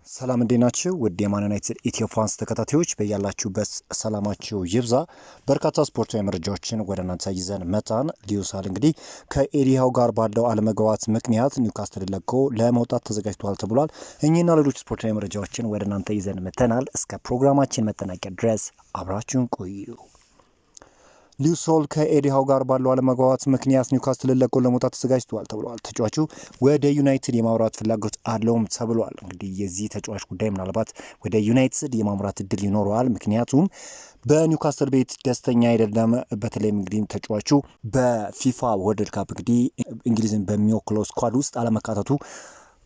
ሰላም እንዴናችሁ ውድ የማን ዩናይትድ ኢትዮ ፋንስ ተከታታዮች በያላችሁበት ሰላማችሁ ይብዛ። በርካታ ስፖርታዊ መረጃዎችን ወደ እናንተ ይዘን መጣን። ሊዩሳል እንግዲህ ከኤሪሃው ጋር ባለው አለመግባባት ምክንያት ኒውካስትል ለቆ ለመውጣት ተዘጋጅቷል ተብሏል። እኚህና ሌሎች ስፖርታዊ መረጃዎችን ወደ እናንተ ይዘን መጥተናል። እስከ ፕሮግራማችን መጠናቀቂያ ድረስ አብራችሁን ቆዩ። ሊዩሳል ከኤሪሃው ጋር ባለው አለመግባባት ምክንያት ኒውካስትል ለቆ ለመውጣት ተዘጋጅቷል ተብሏል። ተጫዋቹ ወደ ዩናይትድ የማምራት ፍላጎት አለውም ተብሏል። እንግዲህ የዚህ ተጫዋች ጉዳይ ምናልባት ወደ ዩናይትድ የማምራት እድል ይኖረዋል። ምክንያቱም በኒውካስትል ቤት ደስተኛ አይደለም። በተለይም እንግዲህ ተጫዋቹ በፊፋ ወርልድ ካፕ እንግዲህ እንግሊዝን በሚወክለው ስኳድ ውስጥ አለመካተቱ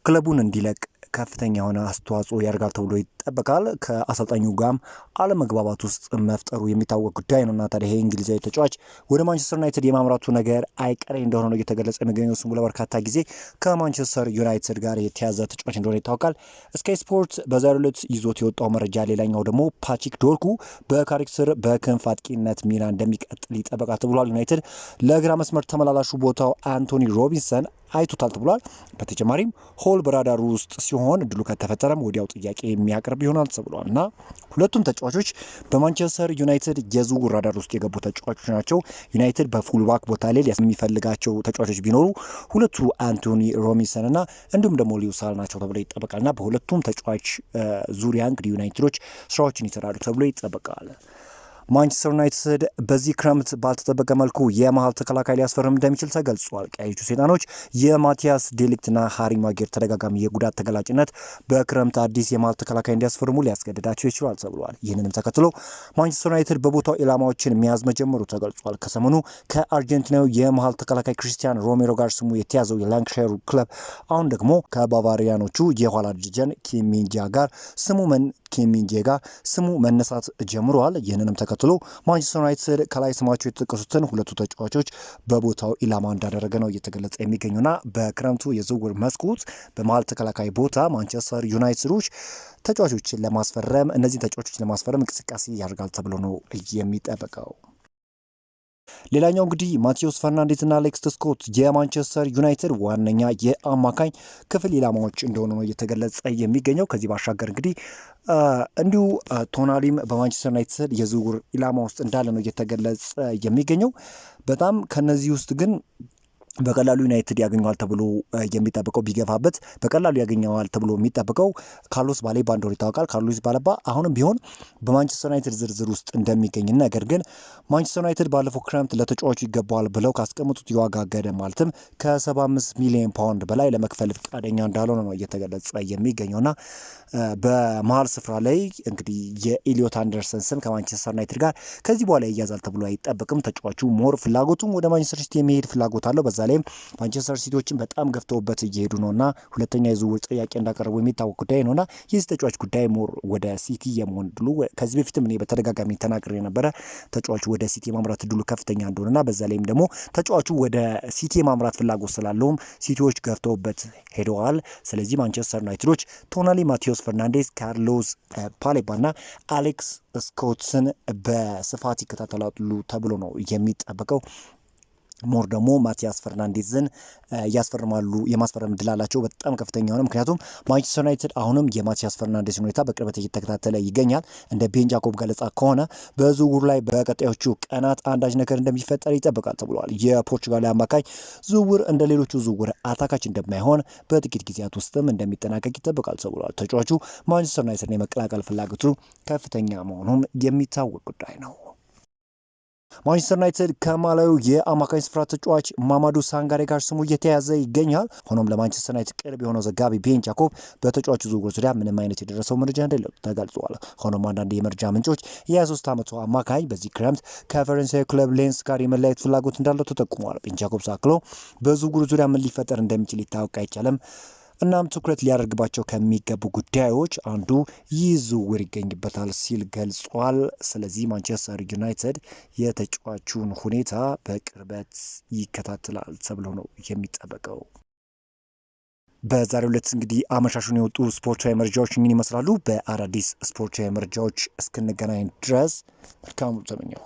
ክለቡን እንዲለቅ ከፍተኛ የሆነ አስተዋጽኦ ያደርጋል ተብሎ ይጠበቃል። ከአሰልጣኙ ጋርም አለመግባባት ውስጥ መፍጠሩ የሚታወቅ ጉዳይ ነውና ታዲያ ይሄ እንግሊዛዊ ተጫዋች ወደ ማንቸስተር ዩናይትድ የማምራቱ ነገር አይቀሬ እንደሆነ ነው እየተገለጸ የሚገኘው። ስሙ ለበርካታ ጊዜ ከማንቸስተር ዩናይትድ ጋር የተያዘ ተጫዋች እንደሆነ ይታወቃል። ስካይ ስፖርት በዛሬው ዕለት ይዞት የወጣው መረጃ ሌላኛው ደግሞ ፓትሪክ ዶርጉ በካሪክ ስር በክንፍ አጥቂነት ሚና እንደሚቀጥል ይጠበቃል ተብሏል። ዩናይትድ ለግራ መስመር ተመላላሹ ቦታው አንቶኒ ሮቢንሰን አይቶታል ተብሏል። በተጨማሪም ሆል በራዳሩ ውስጥ ሲሆን እድሉ ከተፈጠረም ወዲያው ጥያቄ የሚያቀርብ ይሆናል ተብሏል እና ሁለቱም ተጫዋቾች በማንቸስተር ዩናይትድ የዝውውር ራዳር ውስጥ የገቡ ተጫዋቾች ናቸው። ዩናይትድ በፉልባክ ቦታ ላይ የሚፈልጋቸው ተጫዋቾች ቢኖሩ ሁለቱ አንቶኒ ሮቢንሰን እና እንዲሁም ደግሞ ሊዩሳል ናቸው ተብሎ ይጠበቃል እና በሁለቱም ተጫዋች ዙሪያ እንግዲህ ዩናይትዶች ስራዎችን ይሰራሉ ተብሎ ይጠበቃል። ማንቸስተር ዩናይትድ በዚህ ክረምት ባልተጠበቀ መልኩ የመሀል ተከላካይ ሊያስፈርም እንደሚችል ተገልጿል። ቀያዮቹ ሰይጣኖች የማቲያስ ዴሊክትና ሃሪ ማጌር ተደጋጋሚ የጉዳት ተገላጭነት በክረምት አዲስ የመሀል ተከላካይ እንዲያስፈርሙ ሊያስገድዳቸው ይችላል ተብሏል። ይህንንም ተከትሎ ማንቸስተር ዩናይትድ በቦታው ኢላማዎችን መያዝ መጀመሩ ተገልጿል። ከሰሞኑ ከአርጀንቲናዊ የመሀል ተከላካይ ክሪስቲያን ሮሜሮ ጋር ስሙ የተያዘው የላንክሻየሩ ክለብ አሁን ደግሞ ከባቫሪያኖቹ የኋላ ዲጀን ኪሚንጃ ጋር ስሙ መነሳት ጀምረዋል። ይህንንም ተከትሎ ማንቸስተር ዩናይትድ ከላይ ስማቸው የተጠቀሱትን ሁለቱ ተጫዋቾች በቦታው ኢላማ እንዳደረገ ነው እየተገለጸ የሚገኙና በክረምቱ የዝውውር መስኮት በመሀል ተከላካይ ቦታ ማንቸስተር ዩናይትዶች እነዚህ ተጫዋቾች ለማስፈረም እንቅስቃሴ ያደርጋል ተብሎ ነው የሚጠበቀው። ሌላኛው እንግዲህ ማቴዎስ ፈርናንዴዝና አሌክስ ስኮት የማንቸስተር ዩናይትድ ዋነኛ የአማካኝ ክፍል ኢላማዎች እንደሆኑ ነው እየተገለጸ የሚገኘው። ከዚህ ባሻገር እንግዲህ እንዲሁ ቶናሊም በማንቸስተር ዩናይትድ የዝውውር ኢላማ ውስጥ እንዳለ ነው እየተገለጸ የሚገኘው። በጣም ከነዚህ ውስጥ ግን በቀላሉ ዩናይትድ ያገኘዋል ተብሎ የሚጠበቀው ቢገፋበት በቀላሉ ያገኘዋል ተብሎ የሚጠበቀው ካርሎስ ባሌባ እንደሆነ ይታወቃል። ካርሎስ ባሌባ አሁንም ቢሆን በማንቸስተር ዩናይትድ ዝርዝር ውስጥ እንደሚገኝ ነገር ግን ማንቸስተር ዩናይትድ ባለፈው ክረምት ለተጫዋቹ ይገባዋል ብለው ካስቀመጡት የዋጋ ገደብ ማለትም ከ75 ሚሊዮን ፓውንድ በላይ ለመክፈል ፈቃደኛ እንዳልሆነ ነው እየተገለጸ የሚገኘውና በመሀል ስፍራ ላይ እንግዲህ የኤሊዮት አንደርሰን ስም ከማንቸስተር ዩናይትድ ጋር ከዚህ በኋላ ይያዛል ተብሎ አይጠበቅም። ተጫዋቹ ሞር ፍላጎቱም ወደ ማንቸስተር ሲቲ የሚሄድ ፍላጎት አለው። በዛ ላይም ማንቸስተር ሲቲዎችን በጣም ገፍተውበት እየሄዱ ነውና ሁለተኛ የዝውውር ጥያቄ እንዳቀረቡ የሚታወቅ ጉዳይ ነውና የዚህ ተጫዋች ጉዳይ ሞር ወደ ሲቲ የመሆን ድሉ ከዚህ በፊትም እኔ በተደጋጋሚ ተናግሬ የነበረ ተጫዋቹ ወደ ሲቲ ማምራት ድሉ ከፍተኛ እንደሆነና በዛ ላይም ደግሞ ተጫዋቹ ወደ ሲቲ ማምራት ፍላጎት ስላለውም ሲቲዎች ገፍተውበት ሄደዋል። ስለዚህ ማንቸስተር ዩናይትዶች ቶናሊ፣ ማቴዎስ ፈርናንዴዝ፣ ካርሎስ ባሌባና አሌክስ ስኮትን በስፋት ይከታተላሉ ተብሎ ነው የሚጠበቀው። ሞር ደግሞ ማቲያስ ፈርናንዴዝን ያስፈርማሉ የማስፈረም እድል አላቸው በጣም ከፍተኛ ሆነ። ምክንያቱም ማንቸስተር ዩናይትድ አሁንም የማቲያስ ፈርናንዴዝን ሁኔታ በቅርበት እየተከታተለ ይገኛል። እንደ ቤን ጃኮብ ገለጻ ከሆነ በዝውውሩ ላይ በቀጣዮቹ ቀናት አንዳች ነገር እንደሚፈጠር ይጠበቃል ተብሏል። የፖርቹጋል አማካኝ ዝውውር እንደ ሌሎቹ ዝውውር አታካች እንደማይሆን በጥቂት ጊዜያት ውስጥም እንደሚጠናቀቅ ይጠበቃል ተብሏል። ተጫዋቹ ማንቸስተር ዩናይትድን የመቀላቀል ፍላጎቱ ከፍተኛ መሆኑም የሚታወቅ ጉዳይ ነው። ማንቸስተር ዩናይትድ ከማላዊው የአማካኝ ስፍራ ተጫዋች ማማዱ ሳንጋሬ ጋር ስሙ እየተያዘ ይገኛል። ሆኖም ለማንቸስተር ዩናይትድ ቅርብ የሆነው ዘጋቢ ቤን ጃኮብ በተጫዋቹ ዝውውር ዙሪያ ምንም አይነት የደረሰው መረጃ እንደሌለው ተገልጿል። ሆኖም አንዳንድ የመረጃ ምንጮች የ23 ዓመቱ አማካኝ በዚህ ክረምት ከፈረንሳዊ ክለብ ሌንስ ጋር የመለያየት ፍላጎት እንዳለው ተጠቁሟል። ቤን ጃኮብ አክሎ በዝውውሩ ዙሪያ ምን ሊፈጠር እንደሚችል ሊታወቅ አይቻልም። እናም ትኩረት ሊያደርግባቸው ከሚገቡ ጉዳዮች አንዱ ይህ ዝውውር ይገኝበታል ሲል ገልጿል። ስለዚህ ማንቸስተር ዩናይትድ የተጫዋቹን ሁኔታ በቅርበት ይከታተላል ተብሎ ነው የሚጠበቀው። በዛሬው ዕለት እንግዲህ አመሻሹን የወጡ ስፖርታዊ መረጃዎች ምን ይመስላሉ? በአዳዲስ ስፖርታዊ መረጃዎች እስክንገናኝ ድረስ መልካም ተመኘው።